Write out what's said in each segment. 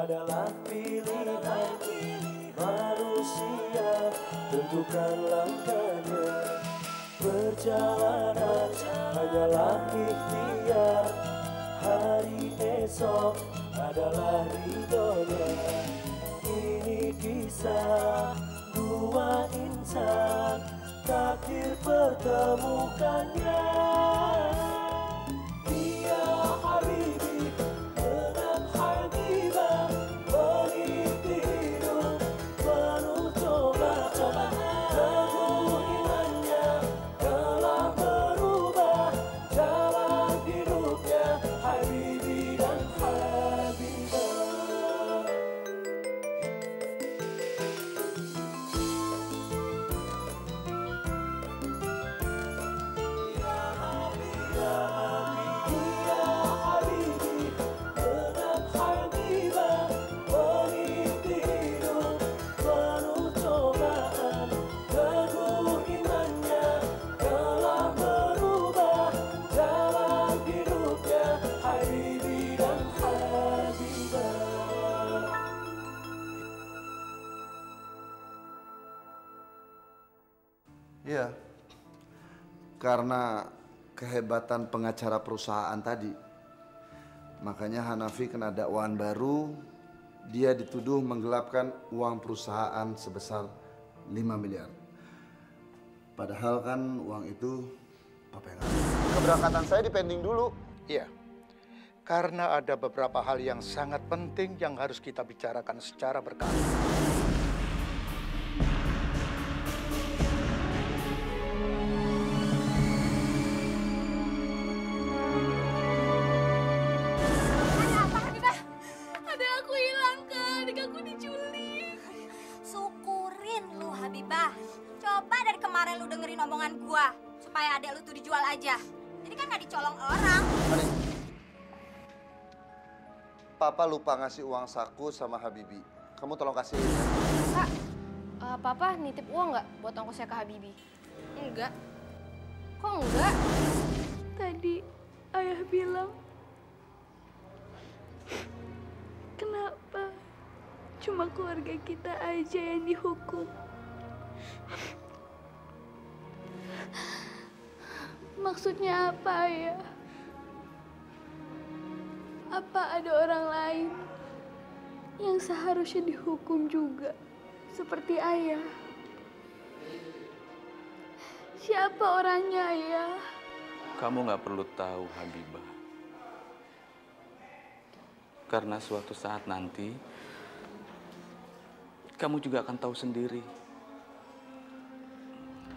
adalah pilihan manusia, tentukan langkahnya. Perjalanan hanyalah ikhtiar, hari esok adalah ridhonya. Ini kisah dua insan, takdir pertemukannya. Dia Habibi dengan Habibah, meniti hidup penuh cobaan. Teguh imannya telah merubah jalan hidupnya, Habibi dan Habibah. Iya, karena kehebatan pengacara perusahaan tadi, makanya Hanafi kena dakwaan baru. Dia dituduh menggelapkan uang perusahaan sebesar 5 miliar. Padahal kan uang itu Papa yang ngasih. Keberangkatan saya dipending dulu. Iya, karena ada beberapa hal yang sangat penting yang harus kita bicarakan secara berkala. Coba dari kemarin lu dengerin omongan gua supaya adek lu tuh dijual aja. Jadi kan nggak dicolong orang. Adik, Papa lupa ngasih uang saku sama Habibi. Kamu tolong kasihin ya. Kak, Papa nitip uang nggak buat ongkosnya ke Habibi? Enggak. Kok enggak? Tadi ayah bilang, kenapa cuma keluarga kita aja yang dihukum? Maksudnya apa ya? Apa ada orang lain yang seharusnya dihukum juga seperti ayah? Siapa orangnya, ayah? Kamu nggak perlu tahu, Habibah. Karena suatu saat nanti, kamu juga akan tahu sendiri.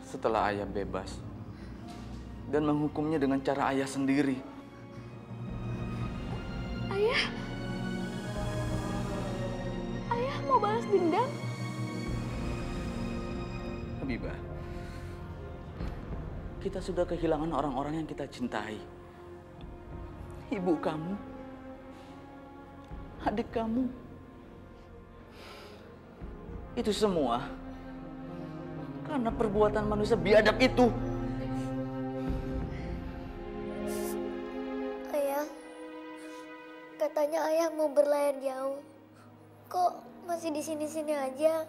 Setelah ayah bebas dan menghukumnya dengan cara ayah sendiri. Ayah? Ayah mau balas dendam? Habibah, kita sudah kehilangan orang-orang yang kita cintai. Ibu kamu, adik kamu. Itu semua karena perbuatan manusia biadab itu. Ayah, katanya ayah mau berlayar jauh. Kok masih di sini-sini aja?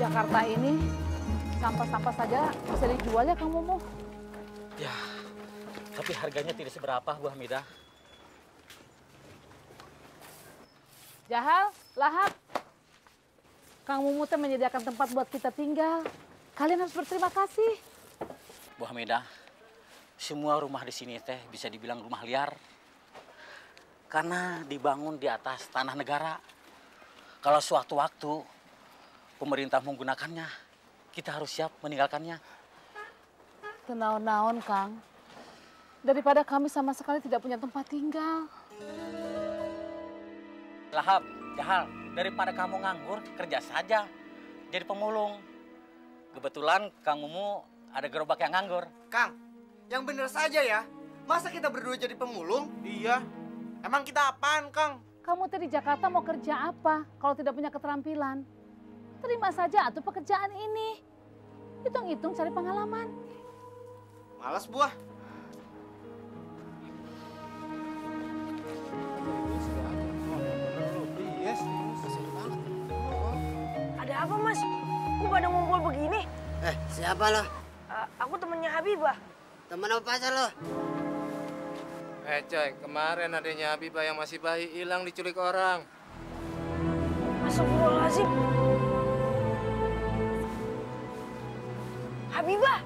Jakarta ini sampah-sampah saja bisa dijual ya Kang Momo? Ya, tapi harganya tidak seberapa Bu Hamidah. Jahal, Lahap, Kang Momo teh menyediakan tempat buat kita tinggal. Kalian harus berterima kasih. Bu Hamidah, semua rumah di sini teh bisa dibilang rumah liar. Karena dibangun di atas tanah negara. Kalau suatu waktu pemerintah menggunakannya, kita harus siap meninggalkannya. Tenaon-naon, Kang. Daripada kami sama sekali tidak punya tempat tinggal. Lahap, Jahal, daripada kamu nganggur, kerja saja. Jadi pemulung. Kebetulan Kang Mumu ada gerobak yang nganggur. Kang, yang bener saja ya. Masa kita berdua jadi pemulung? Iya. Emang kita apaan, Kang? Kamu tadi di Jakarta mau kerja apa kalau tidak punya keterampilan? Terima saja atuh pekerjaan ini. Hitung-hitung cari pengalaman. Malas, Buah. Ada apa, Mas? Kok pada ngumpul begini? Siapa lo? Aku temennya Habibah. Temen apa pacar lo? Coy, kemarin adanya Habibah yang masih bayi hilang diculik orang. Astagfirullahaladzim. Habibah!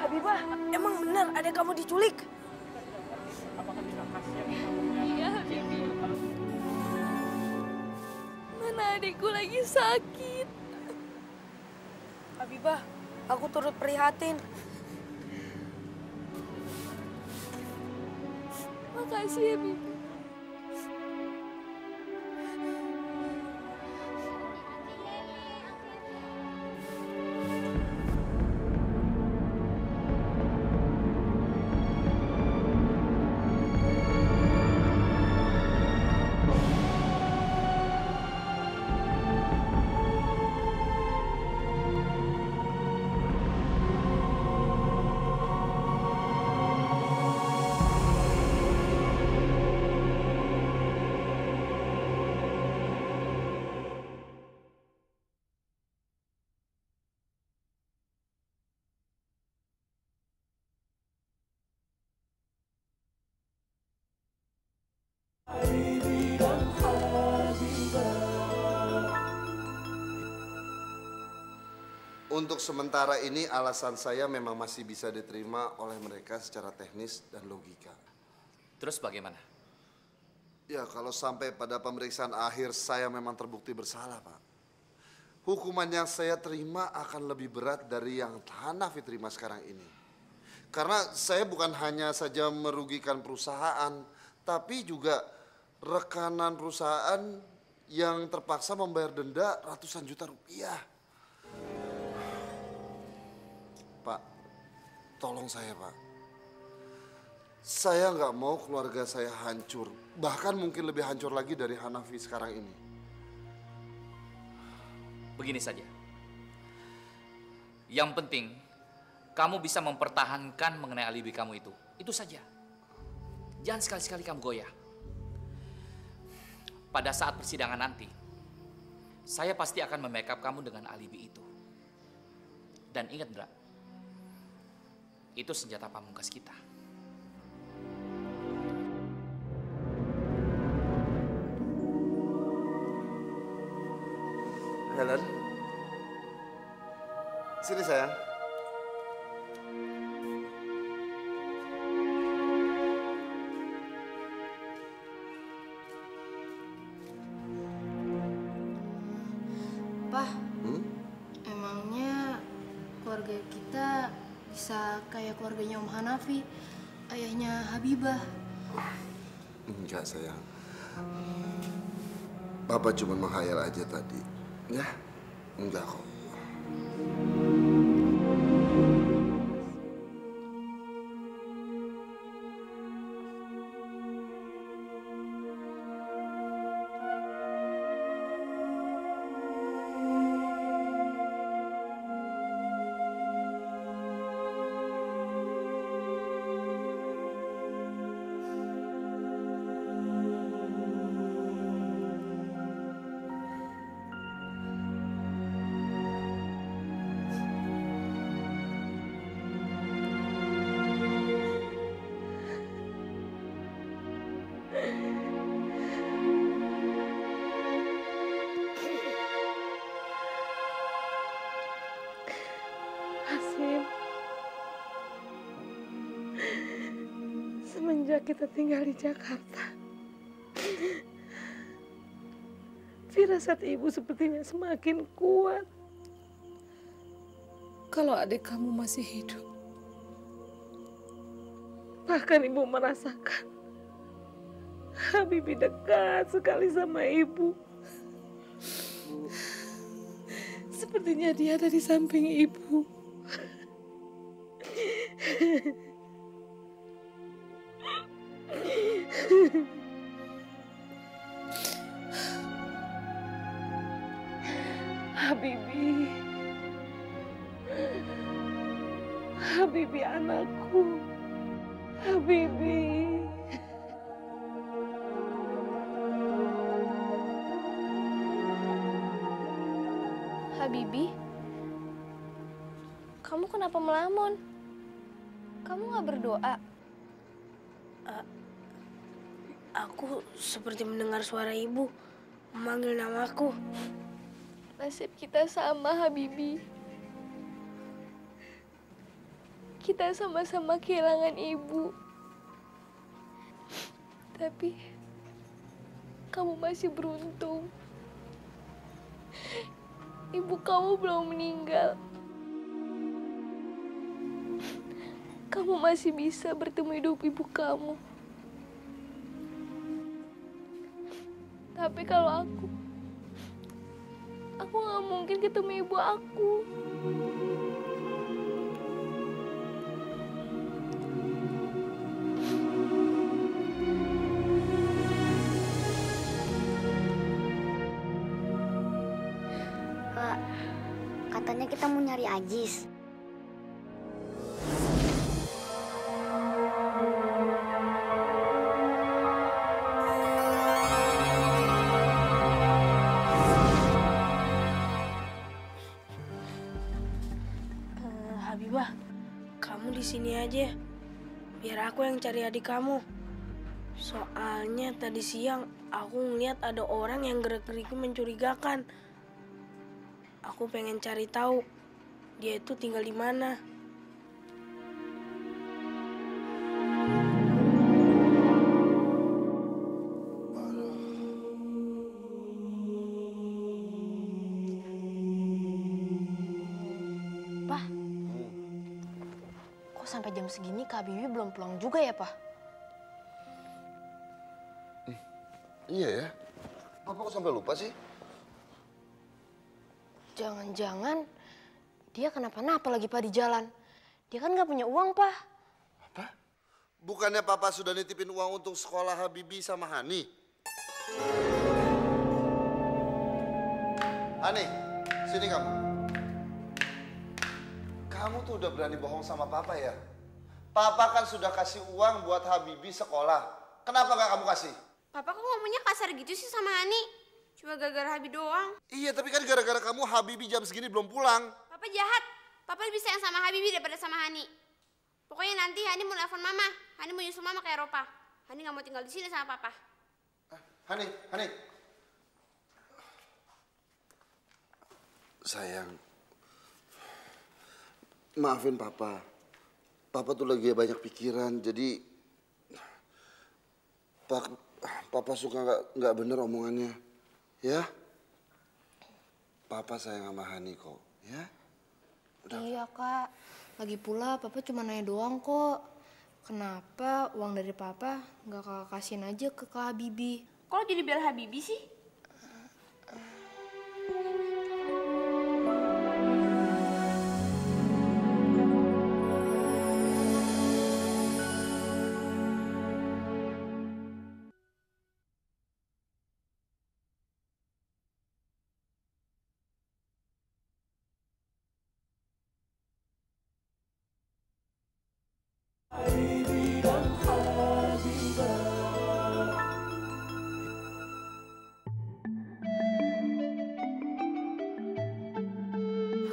Habibah, emang benar ada kamu diculik? Iya, Habibie. Mana adikku lagi sakit. Habibah, aku turut prihatin. Makasih, Habibie. Untuk sementara ini alasan saya memang masih bisa diterima oleh mereka secara teknis dan logika. Terus bagaimana? Ya kalau sampai pada pemeriksaan akhir saya memang terbukti bersalah, Pak. Hukuman yang saya terima akan lebih berat dari yang Hanafi terima sekarang ini. Karena saya bukan hanya saja merugikan perusahaan, tapi juga rekanan perusahaan yang terpaksa membayar denda ratusan juta rupiah. Pak, tolong saya, Pak. Saya nggak mau keluarga saya hancur. Bahkan mungkin lebih hancur lagi dari Hanafi sekarang ini. Begini saja. Yang penting, kamu bisa mempertahankan mengenai alibi kamu itu. Itu saja. Jangan sekali-sekali kamu goyah. Pada saat persidangan nanti, saya pasti akan membackup kamu dengan alibi itu. Dan ingat, Ndra, itu senjata pamungkas kita. Helen, sini sayang. Pak, emangnya keluarga kita bisa kayak keluarganya Om Hanafi, ayahnya Habibah? Enggak, sayang. Papa cuma menghayal aja tadi. Ya, enggak kok. Semenjak kita tinggal di Jakarta, firasat ibu sepertinya semakin kuat. Kalau adik kamu masih hidup, bahkan ibu merasakan Habibie dekat sekali sama ibu. Sepertinya dia ada di samping ibu. Habibi. Habibi anakku. Habibi. Habibi, kamu kenapa melamun? Kamu nggak berdoa? Aku seperti mendengar suara ibu memanggil namaku. Nasib kita sama, Habibi. Kita sama-sama kehilangan ibu. Tapi kamu masih beruntung. Ibu kamu belum meninggal. Kamu masih bisa bertemu hidup ibu kamu. Tapi kalau aku nggak mungkin ketemu ibu aku. Kak, katanya kita mau nyari Ajis. Habibah, kamu di sini aja. Biar aku yang cari adik kamu. Soalnya tadi siang aku ngeliat ada orang yang gerak-geriknya mencurigakan. Aku pengen cari tahu dia itu tinggal di mana. Pak, kok sampai jam segini Kak Bibi belum pulang juga ya, Pak? Iya ya. Papa kok sampai lupa sih? Jangan-jangan dia kenapa-napa lagi, Pak, di jalan. Dia kan nggak punya uang, Pak. Apa? Bukannya Papa sudah nitipin uang untuk sekolah Habibi sama Hani? Hani, sini kamu. Kamu tuh udah berani bohong sama Papa ya? Papa kan sudah kasih uang buat Habibi sekolah. Kenapa nggak kamu kasih? Papa kok ngomongnya kasar gitu sih sama Hani? Cuma gara-gara Habibi doang. Iya, tapi kan gara-gara kamu Habibi jam segini belum pulang. Papa jahat. Papa lebih sayang sama Habibi daripada sama Hani. Pokoknya nanti Hani mau nelfon Mama. Hani mau nyusul Mama ke Eropa. Hani nggak mau tinggal di sini sama Papa. Hani. Sayang, maafin Papa. Papa tuh lagi banyak pikiran, jadi Papa suka nggak bener omongannya, ya? Papa sayang sama Hani kok, ya? Udah. Iya, Kak. Lagi pula Papa cuma nanya doang kok. Kenapa uang dari Papa nggak Kakak kasihin aja ke Kak Habibi? Kok lo jadi bela Habibi sih?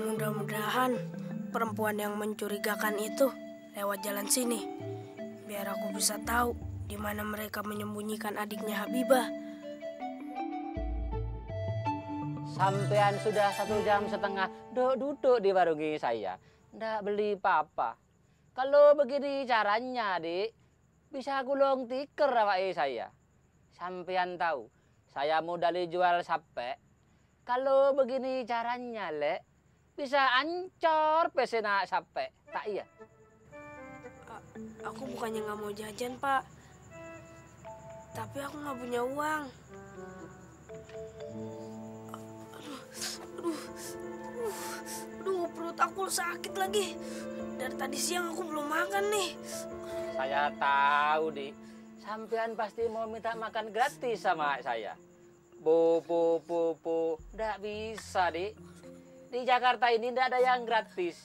Mudah-mudahan perempuan yang mencurigakan itu lewat jalan sini. Biar aku bisa tahu di mana mereka menyembunyikan adiknya Habibah. Sampean sudah 1,5 jam duduk di warung saya. Ndak beli apa-apa. Kalau begini caranya, Dik, bisa gulung tikar awak saya. Sampean tahu, saya modal jual sape. Kalau begini caranya, Lek, bisa ancor pesena sape. Tak iya? Aku bukannya nggak mau jajan, Pak. Tapi aku nggak punya uang. Aduh, perut aku sakit lagi. dari tadi siang aku belum makan nih. Saya tahu, Dik. Sampean pasti mau minta makan gratis sama saya. Bu. Nggak bisa, Dik. Di Jakarta ini nggak ada yang gratis.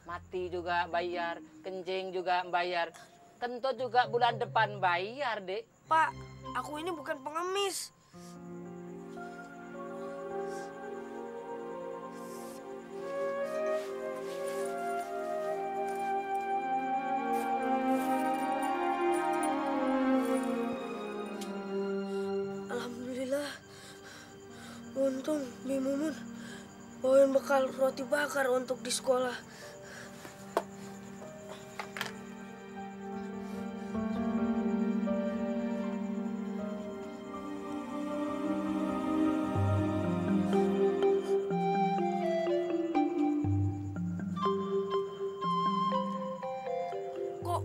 Mati juga bayar, kencing juga bayar. Kentut juga bulan depan bayar, Dik. Pak, aku ini bukan pengemis. Alhamdulillah. Untung Bi Mumun bawain bekal roti bakar untuk di sekolah.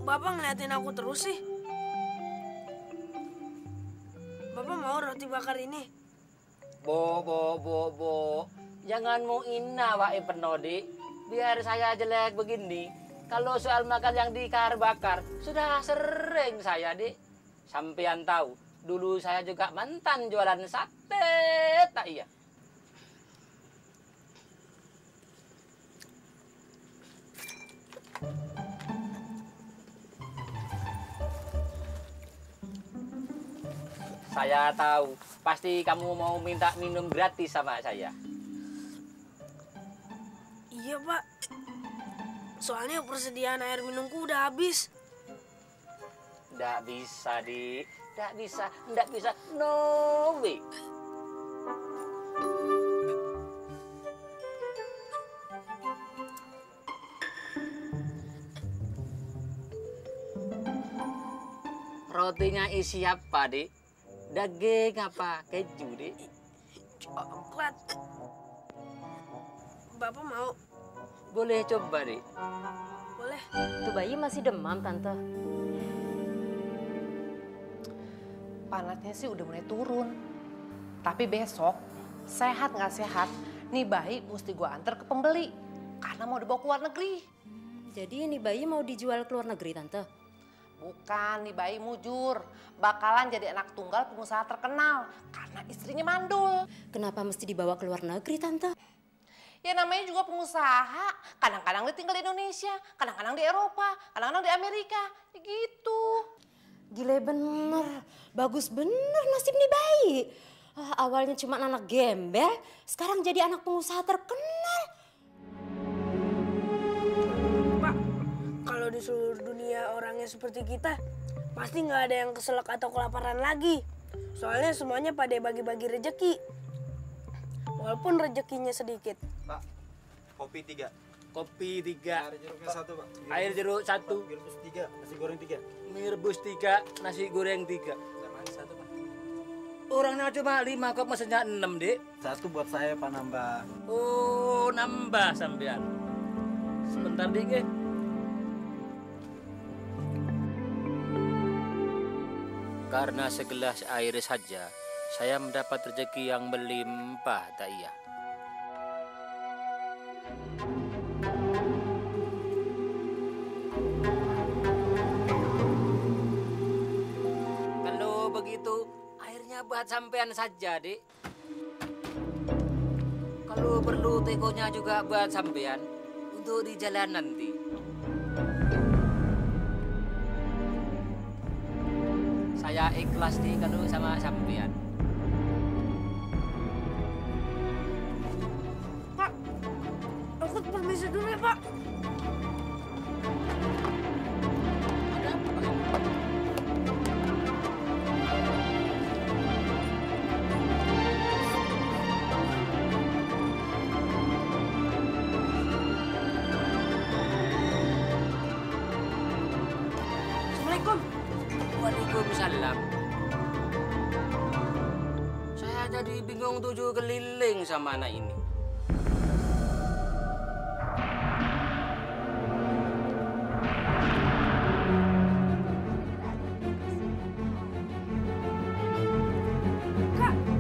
Bapak ngeliatin aku terus sih. Bapak mau roti bakar ini? Bo. Jangan mau ina, Pak Penodi. Biar saya jelek begini. Kalau soal makan yang bakar, sudah sering saya, Dik. Sampean tahu, dulu saya juga mantan jualan sate, tak iya? Saya tahu, pasti kamu mau minta minum gratis sama saya. Iya, Pak. Soalnya persediaan air minumku udah habis. Nggak bisa, Dik. Nggak bisa. No way. Rotinya isi apa, Dik? Daging apa? Keju, Dik? Coklat. Bapak mau? Boleh coba, Dik. Boleh. Itu bayi masih demam, Tante. Panasnya sih udah mulai turun. Tapi besok, sehat nggak sehat, nih bayi mesti gua antar ke pembeli. Karena mau dibawa ke luar negeri. Jadi nih bayi mau dijual ke luar negeri, Tante? Bukan, nih bayi mujur. Bakalan jadi anak tunggal pengusaha terkenal. Karena istrinya mandul. Kenapa mesti dibawa ke luar negeri, Tante? Ya namanya juga pengusaha. Kadang-kadang dia tinggal di Indonesia, kadang-kadang di Eropa, kadang-kadang di Amerika. Ya gitu. Gile bener. Bagus bener nasib nih bayi. Awalnya cuma anak gembel, sekarang jadi anak pengusaha terkenal. Pak, kalau di seluruh dunia orangnya seperti kita, pasti nggak ada yang keselak atau kelaparan lagi. Soalnya semuanya pada bagi-bagi rejeki. Walaupun rezekinya sedikit. Pak, kopi 3. Kopi 3. Air jeruknya 1, Pak. Air jeruk 1. Mie rebus 3, nasi goreng 3. Mie rebus 3, nasi goreng 3. Teh manis 1, Pak. Orangnya cuma 5 kok, mesennya 6, Dik. 1 buat saya, Pak, nambah. Oh, nambah sampean. Sebentar, Dik. Karena segelas air saja, saya mendapat rezeki yang melimpah, tak iya? Kalau begitu, airnya buat sampean saja, Dik. Kalau perlu tekonya juga buat sampean untuk di jalan nanti. Saya ikhlas nih kalau sama sampean. Pak, aku permisi dulu ya, Pak. Ada apa, Pak? Assalamualaikum. Waalaikumsalam. Saya jadi bingung 7 keliling sama anak ini.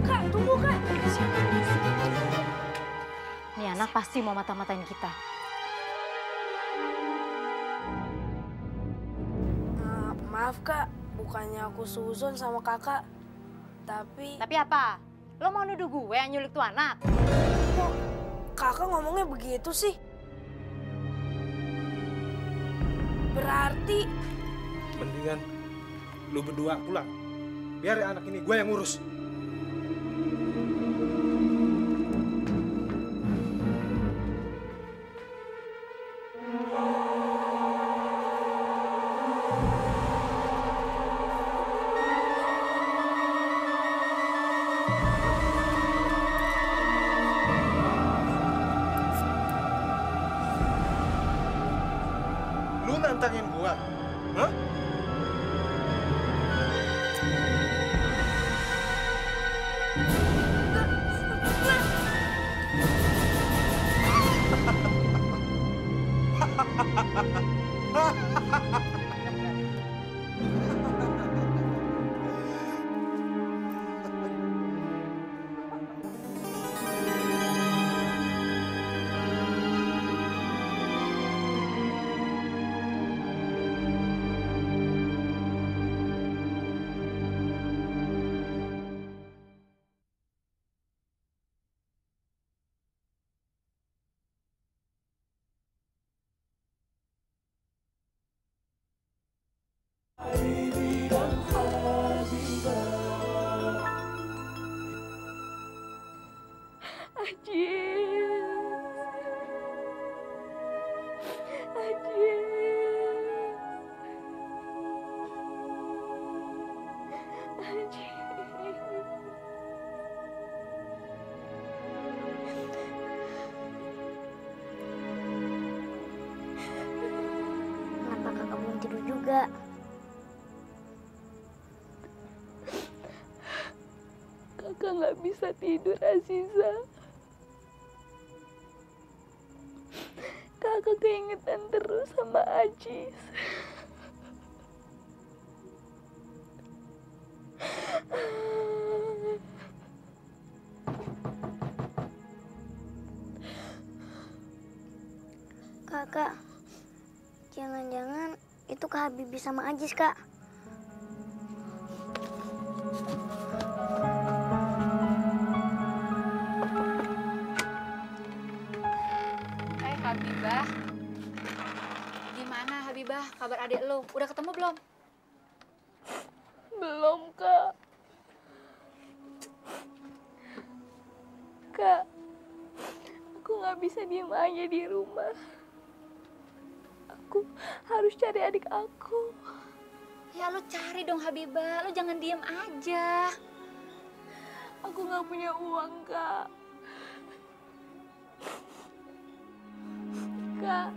Kak, tunggu, Kak. Nih anak pasti mau mata-matain kita. Maaf kak, bukannya aku suzon sama kakak, tapi... Tapi apa? Lo mau nuduh gue yang nyulik tuh anak? Kok kakak ngomongnya begitu sih? Berarti... Mendingan lu berdua pulang. Biar anak ini gue yang ngurus. Lu nantangin gua? Hah? Kenapa kakak belum tidur juga? Kakak nggak bisa tidur, Aziza. Kakak keingetan terus sama Ajis. Kakak, jangan-jangan itu Kak Habibie sama Ajis, Kak. Habibah. Gimana Habibah, kabar adik lo? Udah ketemu belum? Belum, Kak. Kak, aku nggak bisa diem aja di rumah. Aku harus cari adik aku. Ya lo cari dong Habibah, lo jangan diem aja. Aku nggak punya uang, Kak. Kak,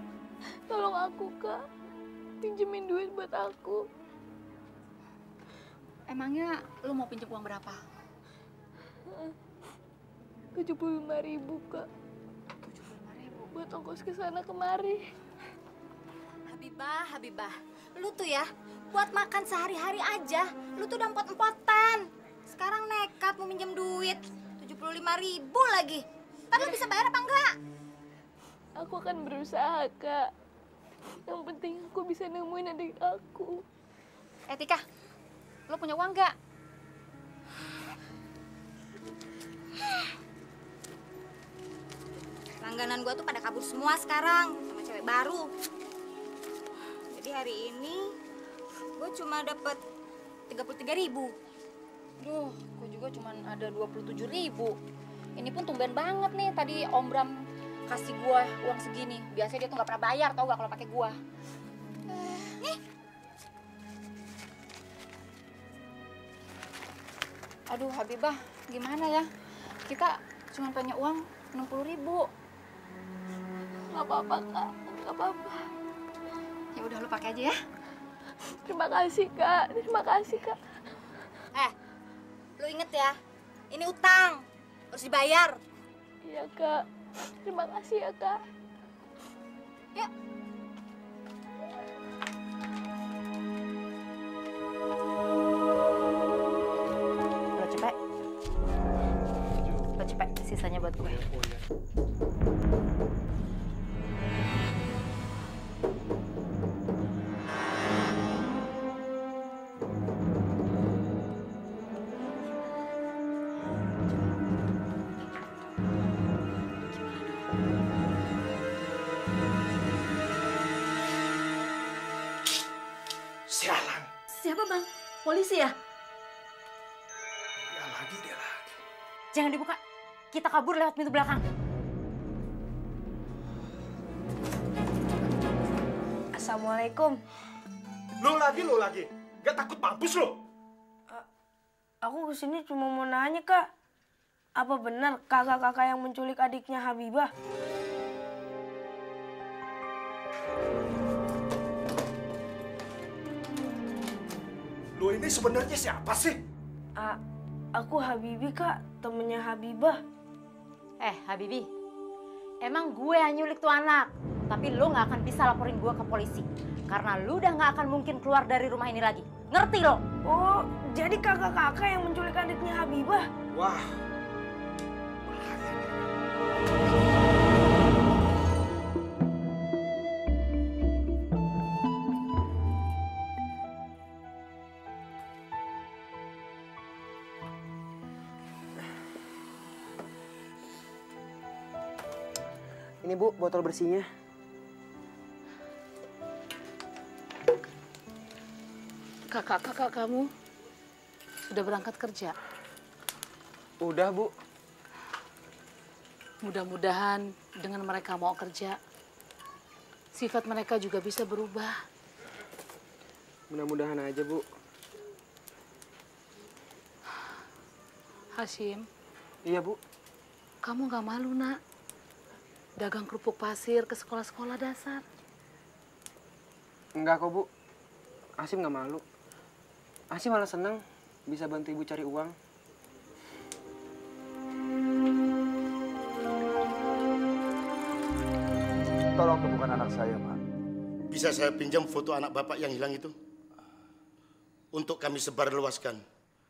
tolong aku, Kak. Pinjemin duit buat aku. Emangnya lo mau pinjam uang berapa? 75.000, Kak. 75.000 buat ongkos ke sana kemari. Habibah, lu tuh ya buat makan sehari-hari aja, lu tuh udah empot-empotan. Sekarang nekat mau minjem duit 75.000 lagi. Ntar lu bisa bayar apa enggak? Aku akan berusaha, Kak. Yang penting aku bisa nemuin adik aku. Tika, lu punya uang nggak? Langganan gua tuh pada kabur semua sekarang sama cewek baru. Jadi hari ini gua cuma dapet 33.000. Duh, gua juga cuma ada 27.000. Ini pun tumben banget nih tadi Om Bram kasih gua uang segini. Biasanya dia tuh nggak pernah bayar, tau gak kalau pakai gua. Nih. Aduh, Habibah, gimana ya? Kita cuma punya uang 60.000. Gak apa-apa, Kak. Gak apa-apa. Ya udah, lu pakai aja ya. Terima kasih, Kak. Terima kasih, Kak. Lu inget ya, ini utang. Harus dibayar. Iya, Kak. Terima kasih ya, Kak. Yuk. Lo cepet. Lo cepet, sisanya buat gue. siapa, Bang? Polisi ya? Dia lagi. Jangan dibuka. Kita kabur lewat pintu belakang. Assalamualaikum. Lo lagi. Gak takut mampus lo? Aku kesini cuma mau nanya, Kak. Apa benar kakak-kakak yang menculik adiknya Habibah? Lo ini sebenarnya siapa sih? Aku Habibi, Kak. Temennya Habibah. Habibi. Emang gue yang nyulik tuh anak. Tapi lo nggak akan bisa laporin gue ke polisi. Karena lo udah nggak akan mungkin keluar dari rumah ini lagi. Ngerti lo? Oh, jadi kakak-kakak yang menculik adiknya Habibah? Wah. Ini Bu, botol bersihnya. Kakak-kakak kamu sudah berangkat kerja? Udah, Bu. Mudah-mudahan dengan mereka mau kerja, sifat mereka juga bisa berubah. Mudah-mudahan aja, Bu. Hashim. Iya, Bu. Kamu gak malu, nak? Dagang kerupuk pasir ke sekolah-sekolah dasar. Enggak kok, Bu. Hasim nggak malu. Hasim malah senang bisa bantu Ibu cari uang. Tolong temukan anak saya, Pak. Bisa saya pinjam foto anak Bapak yang hilang itu? Untuk kami sebarluaskan.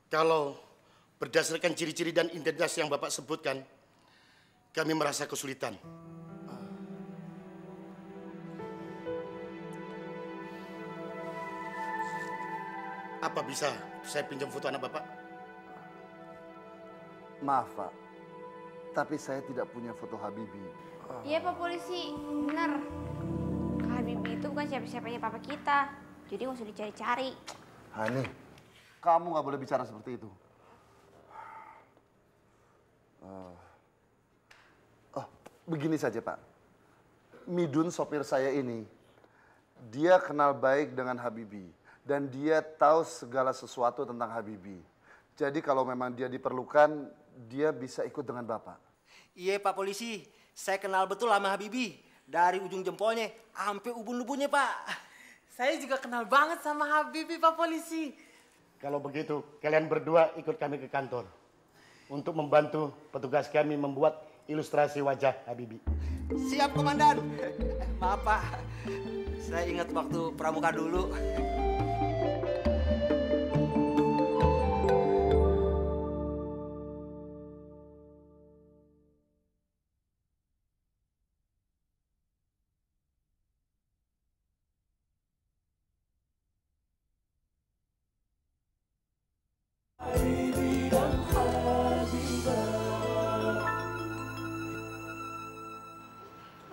Kalau berdasarkan ciri-ciri dan identitas yang Bapak sebutkan, kami merasa kesulitan. Apa bisa saya pinjam foto anak Bapak? Maaf, Pak. Tapi saya tidak punya foto Habibi. Iya, Pak Polisi. Benar. Kak Habibie itu bukan siapa-siapanya papa kita. Jadi nggak usah dicari-cari. Hani, kamu nggak boleh bicara seperti itu. Begini saja, Pak. Midun, sopir saya ini, dia kenal baik dengan Habibi. Dan dia tahu segala sesuatu tentang Habibi. Jadi kalau memang dia diperlukan, dia bisa ikut dengan Bapak. Iya, Pak Polisi. Saya kenal betul sama Habibi. Dari ujung jempolnya sampai ubun-ubunnya, Pak. Saya juga kenal banget sama Habibi, Pak Polisi. Kalau begitu, kalian berdua ikut kami ke kantor. Untuk membantu petugas kami membuat ilustrasi wajah Habibi. Siap, Komandan. Maaf, Pak. Saya ingat waktu pramuka dulu.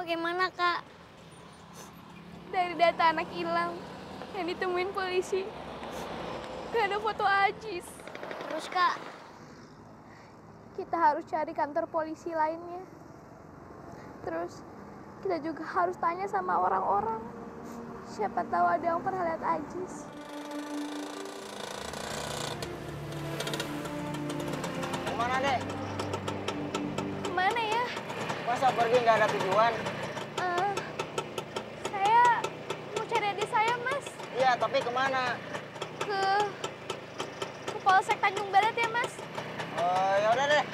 Bagaimana, Kak? Dari data anak hilang yang ditemuin polisi, gak ada foto Ajis. Terus, Kak? Kita harus cari kantor polisi lainnya. Terus, kita juga harus tanya sama orang-orang. Siapa tahu ada yang pernah lihat Ajis. Kemana, Dek? Kemana ya? Masa pergi nggak ada tujuan? Saya mau cari adik saya, Mas. Iya, tapi kemana? Ke Polsek Tanjung Barat ya, Mas. Oh, ya udah deh.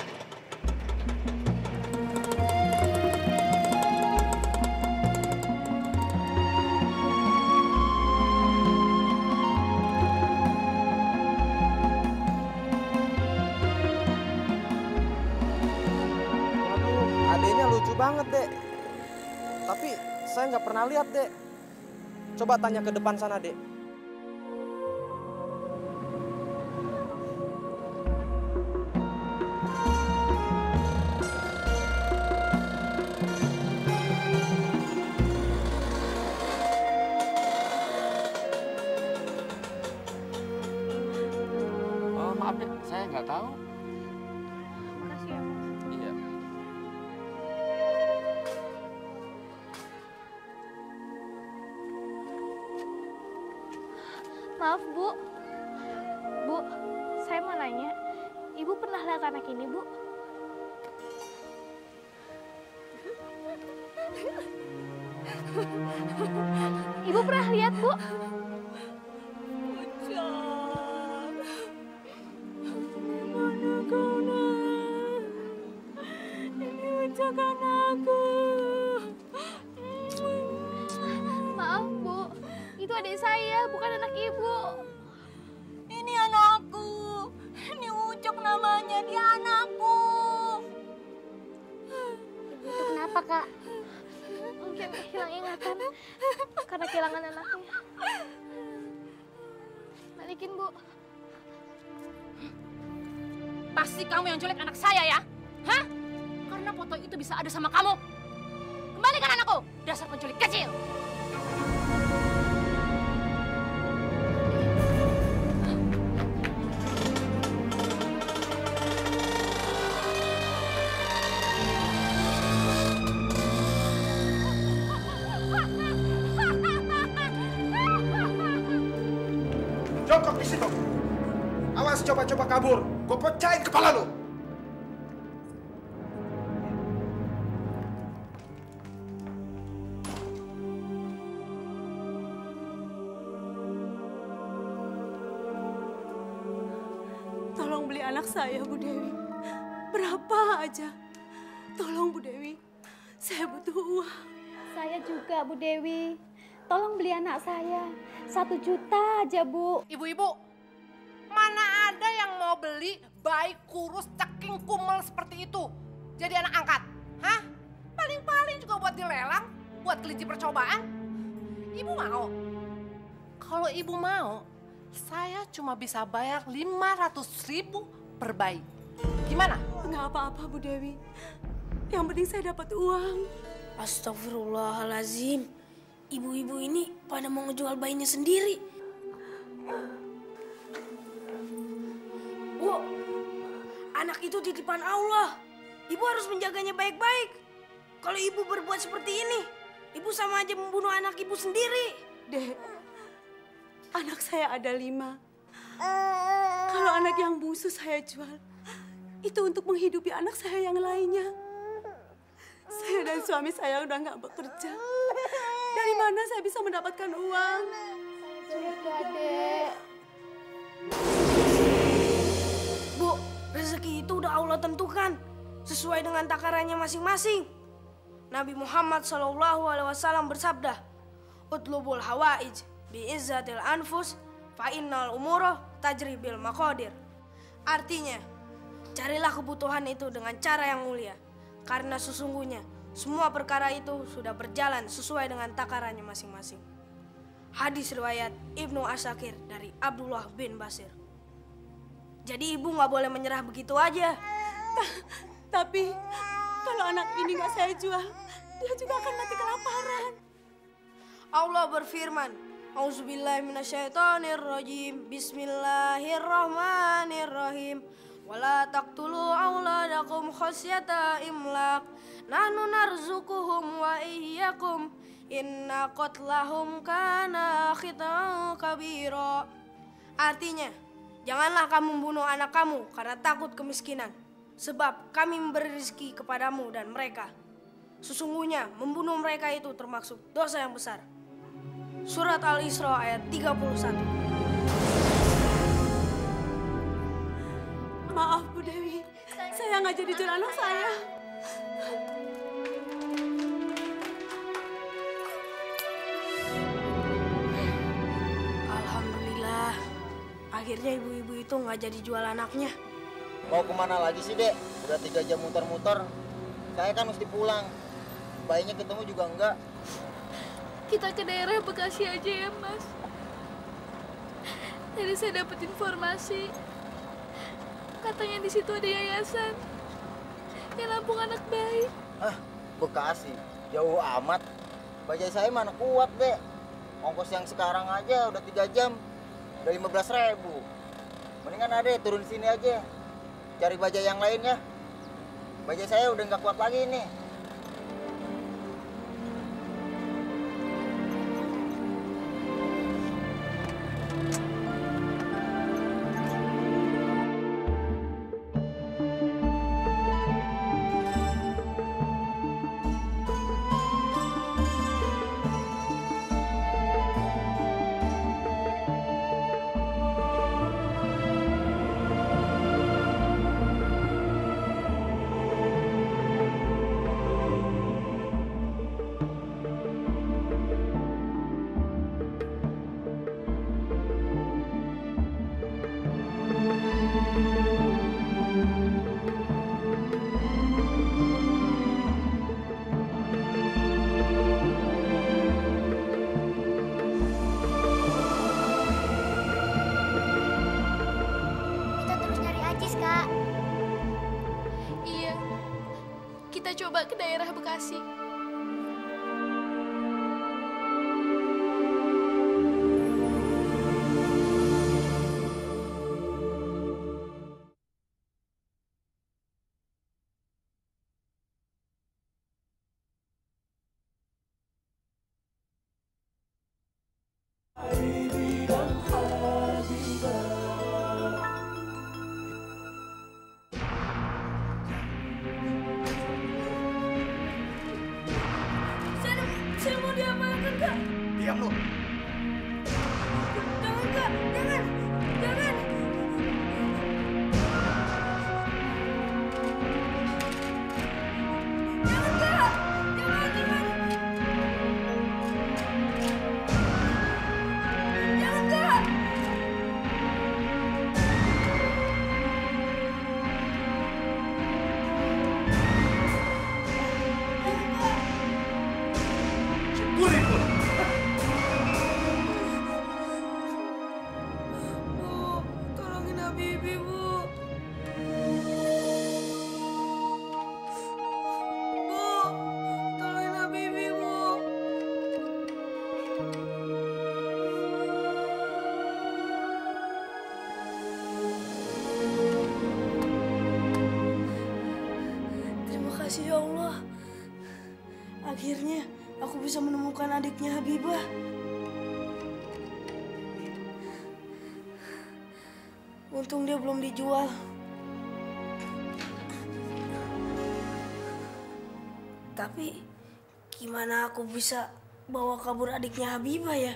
Adeknya lucu banget, Dek. Tapi saya nggak pernah lihat, Dek. Coba tanya ke depan sana, Dek. saya nggak tahu. Makasih ya, Mas. Iya. Maaf, Bu. Bu, saya mau nanya. Ibu pernah lihat anak ini, Bu? Ibu pernah lihat, Bu? Ucap, mana kau nak? Ini Ucap anakku. Maaf, Bu. Itu adik saya, bukan anak Ibu. Ini anakku. Ini Ucap namanya, dia anakku. Ibu itu kenapa, Kak? Mungkin hilang ingatan karena kehilangan anaknya. Balikin, Bu. Pasti kamu yang culik anak saya ya? Hah? Karena foto itu bisa ada sama kamu. Kembalikan anakku, dasar penculik kecil. Jongkok di situ. Awas coba-coba kabur. Gue pecahin kepala lu. Tolong beli anak saya, Bu Dewi. Berapa aja. Tolong, Bu Dewi. Saya butuh uang. Saya juga, Bu Dewi. Tolong beli anak saya. 1 juta aja, Bu. Ibu-ibu, mana ada yang mau beli bayi kurus ceking kumel seperti itu jadi anak angkat? Hah? Paling-paling juga buat dilelang, buat kelinci percobaan. Ibu mau? Kalau ibu mau, saya cuma bisa bayar 500.000 per bayi. Gimana? Nggak apa-apa, Bu Dewi. Yang penting saya dapat uang. Astagfirullahalazim. Ibu-ibu ini pada mau ngejual bayinya sendiri. Bu, anak itu titipan Allah. Ibu harus menjaganya baik-baik. Kalau ibu berbuat seperti ini, ibu sama aja membunuh anak ibu sendiri. Dek, anak saya ada 5. Kalau anak yang bungsu saya jual, itu untuk menghidupi anak saya yang lainnya. Saya dan suami saya udah nggak bekerja. Dari mana saya bisa mendapatkan uang? Juga, Dek. Bu, rezeki itu udah Allah tentukan sesuai dengan takarannya masing-masing. Nabi Muhammad SAW bersabda, "Utlubul hawaij biizzatil anfus fa innal umura tajri bil maqadir." Artinya, carilah kebutuhan itu dengan cara yang mulia, karena sesungguhnya semua perkara itu sudah berjalan sesuai dengan takarannya masing-masing. Hadis riwayat Ibnu Asakir dari Abdullah bin Basir. Jadi ibu nggak boleh menyerah begitu aja. Tapi kalau anak ini nggak saya jual, dia juga akan mati kelaparan. Allah berfirman, "Auzubillahi minasyaitonirrajim. Bismillahirrahmanirrahim. Wala taqtulu auladakum khasyata imlaq. Nahnu narzukuhum wa iyyakum. Inna qatlahum kana khita'an kabira." Artinya, janganlah kamu membunuh anak kamu karena takut kemiskinan. Sebab kami memberi rezeki kepadamu dan mereka. Sesungguhnya membunuh mereka itu termasuk dosa yang besar. Surat Al-Isra ayat 31. Maaf, Bu Dewi. Saya nggak jadi jual anak saya. Alhamdulillah. Akhirnya ibu-ibu itu nggak jadi jual anaknya. Mau kemana lagi sih, Dek? Udah 3 jam muter-muter. Saya kan mesti pulang. Bayinya ketemu juga enggak. Kita ke daerah Bekasi aja ya, Mas. Tadi saya dapat informasi. Katanya di situ ada yayasan yang nampung anak bayi. Ah, Bekasi. Jauh amat. Bajai saya mana kuat, Dek. Ongkos yang sekarang aja udah 3 jam. Udah 15.000. Mendingan Ade turun sini aja. Cari bajai yang lainnya. Bajai saya udah nggak kuat lagi nih. Kita terus nyari Ajis, Kak. Iya, kita coba ke daerah Bekasi. Saya mau diamankan, Kak. Diam lu. Jangan, Kak. Jangan. Jangan. Jangan, Kak. Jangan, jangan. Jangan, Kak. Bu, tolongin Habibi, Bu. Bu, tolongin Habibi, Bu. Terima kasih ya Allah. Akhirnya aku bisa menemukan adiknya Habibah. Untung dia belum dijual. Tapi gimana aku bisa bawa kabur adiknya Habibah ya?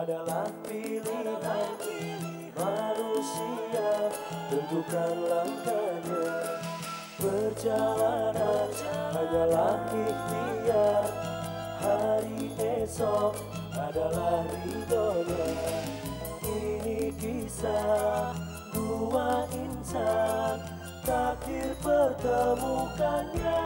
adalah pilihan manusia, tentukan langkahnya. Perjalanan hanyalah ikhtiar, hari esok adalah ridhonya. Ini kisah dua insan, takdir pertemukannya.